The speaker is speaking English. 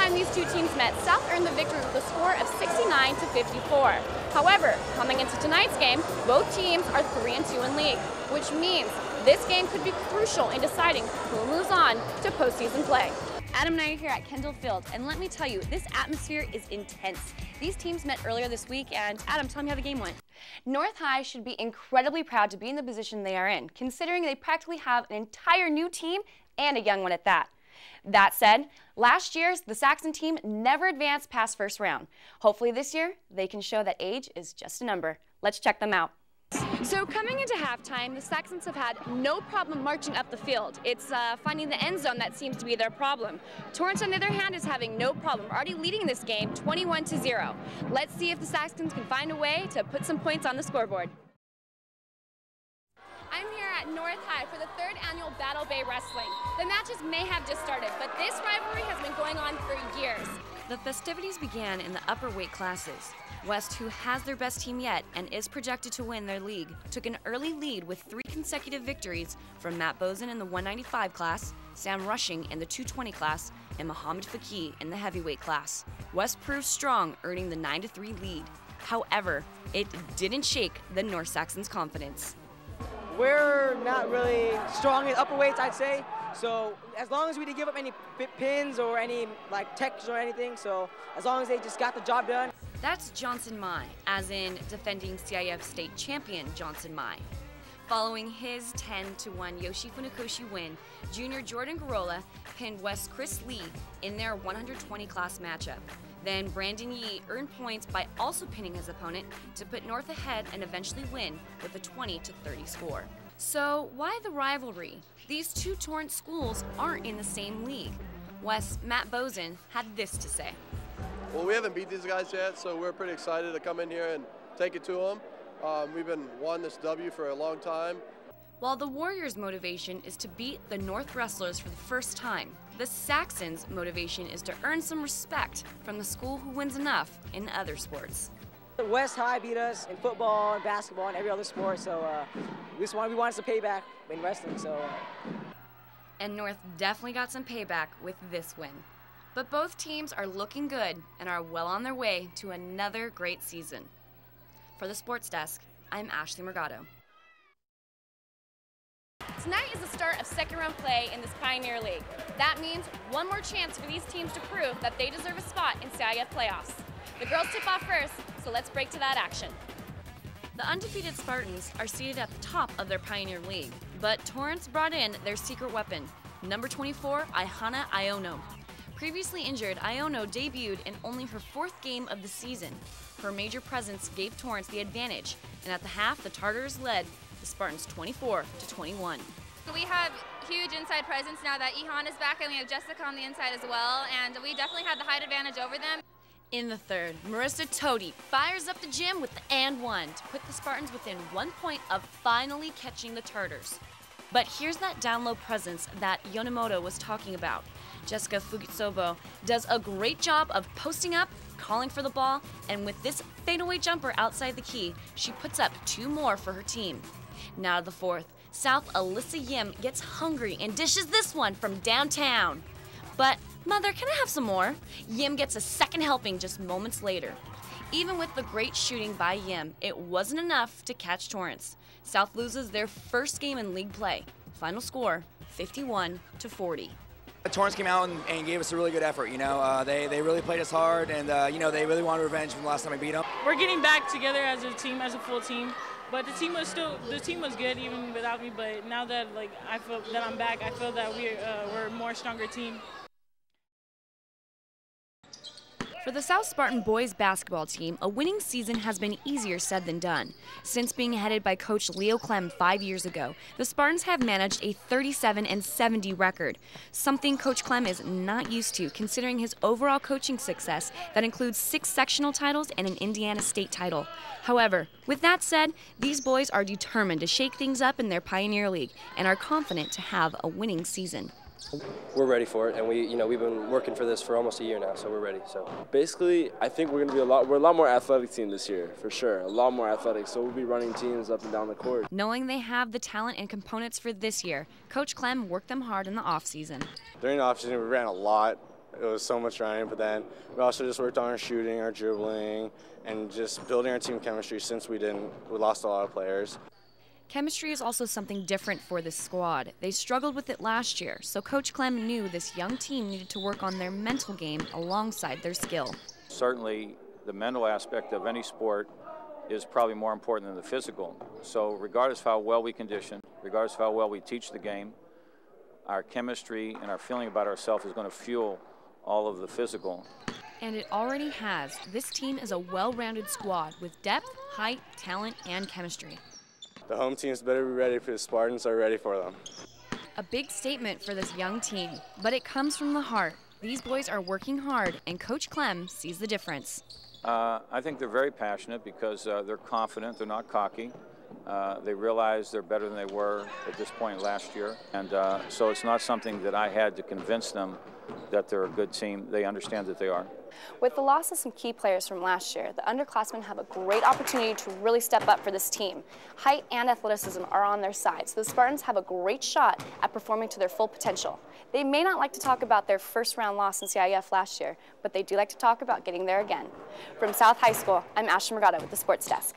time these two teams met, South earned the victory with a score of 69-54. However, coming into tonight's game, both teams are 3-2 in league, which means this game could be crucial in deciding who moves on to postseason play. Adam and I are here at Kendall Field, and let me tell you, this atmosphere is intense. These teams met earlier this week, and Adam, tell me how the game went. North High should be incredibly proud to be in the position they are in, considering they practically have an entire new team and a young one at that. That said, last year, the Saxon team never advanced past first round. Hopefully this year, they can show that age is just a number. Let's check them out. So coming into halftime, the Saxons have had no problem marching up the field. It's finding the end zone that seems to be their problem. Torrance, on the other hand, is having no problem, already leading this game 21-0. Let's see if the Saxons can find a way to put some points on the scoreboard. I'm here at North High for the 3rd annual Battle Bay Wrestling. The matches may have just started, but this rivalry has been going on for years. The festivities began in the upper weight classes. West, who has their best team yet and is projected to win their league, took an early lead with 3 consecutive victories from Matt Bozen in the 195 class, Sam Rushing in the 220 class, and Muhammad Faqih in the heavyweight class. West proved strong, earning the 9-3 lead. However, it didn't shake the North Saxons' confidence. We're not really strong in upper weights, I'd say. So as long as we didn't give up any pins or any techs or anything, so as long as they just got the job done. That's Johnson Mai, as in defending CIF state champion Johnson Mai. Following his 10-1 Yoshi Funakoshi win, junior Jordan Garola pinned West Chris Lee in their 120 class matchup. Then Brandon Yee earned points by also pinning his opponent to put North ahead and eventually win with a 20-30 score. So why the rivalry? These two Torrance schools aren't in the same league. West's Matt Bozen had this to say. Well, we haven't beat these guys yet, so we're pretty excited to come in here and take it to them. We've been wanting this W for a long time. While the Warriors' motivation is to beat the North Wrestlers for the first time, the Saxons' motivation is to earn some respect from the school who wins enough in other sports. West High beat us in football and basketball and every other sport, so we wanted some payback in wrestling. And North definitely got some payback with this win. But both teams are looking good and are well on their way to another great season. For the Sports Desk, I'm Ashley Morgado. Tonight is the start of second-round play in this Pioneer League. That means one more chance for these teams to prove that they deserve a spot in CIF playoffs. The girls tip off first, so let's break to that action. The undefeated Spartans are seated at the top of their Pioneer League, but Torrance brought in their secret weapon, number 24, Ihana Iono. Previously injured, Iono debuted in only her 4th game of the season. Her major presence gave Torrance the advantage, and at the half, the Tartars led the Spartans 24-21. We have huge inside presence now that Ihan is back, and we have Jessica on the inside as well, and we definitely had the height advantage over them. In the 3rd, Marissa Toti fires up the gym with the and one to put the Spartans within 1 point of finally catching the Tartars. But here's that down-low presence that Yonemoto was talking about. Jessica Fugitsobo does a great job of posting up, calling for the ball, and with this fadeaway jumper outside the key, she puts up 2 more for her team. Now to the 4th, South Alyssa Yim gets hungry and dishes this one from downtown. But, Mother, can I have some more? Yim gets a second helping just moments later. Even with the great shooting by Yim, it wasn't enough to catch Torrance. South loses their first game in league play. Final score, 51-40. Torrance came out and gave us a really good effort. They really played us hard, and they really wanted revenge from the last time we beat them. We're getting back together as a team, as a full team. But the team was good even without me. But now that I feel that I'm back, I feel that we're a more stronger team. For the South Spartan boys basketball team, a winning season has been easier said than done. Since being headed by Coach Leo Clem 5 years ago, the Spartans have managed a 37-70 record, something Coach Clem is not used to considering his overall coaching success that includes 6 sectional titles and an Indiana State title. However, with that said, these boys are determined to shake things up in their Pioneer League and are confident to have a winning season. We're ready for it, and we've been working for this for almost a year now, so we're ready. So basically, I think we're going to be we're a lot more athletic team this year, for sure. A lot more athletic, so we'll be running teams up and down the court. Knowing they have the talent and components for this year, Coach Clem worked them hard in the offseason. During the offseason, we ran a lot. It was so much running, but then we also just worked on our shooting, our dribbling, and just building our team chemistry since we lost a lot of players. Chemistry is also something different for this squad. They struggled with it last year, so Coach Clem knew this young team needed to work on their mental game alongside their skill. Certainly, the mental aspect of any sport is probably more important than the physical. So regardless of how well we condition, regardless of how well we teach the game, our chemistry and our feeling about ourselves is going to fuel all of the physical. And it already has. This team is a well-rounded squad with depth, height, talent, and chemistry. The home teams better be ready for the Spartans are ready for them. A big statement for this young team, but it comes from the heart. These boys are working hard, and Coach Clem sees the difference. I think they're very passionate because they're confident, they're not cocky. They realize they're better than they were at this point last year. And so it's not something that I had to convince them that they're a good team. They understand that they are. With the loss of some key players from last year, the underclassmen have a great opportunity to really step up for this team. Height and athleticism are on their side, so the Spartans have a great shot at performing to their full potential. They may not like to talk about their first-round loss in CIF last year, but they do like to talk about getting there again. From South High School, I'm Ashley Morgado with the Sports Desk.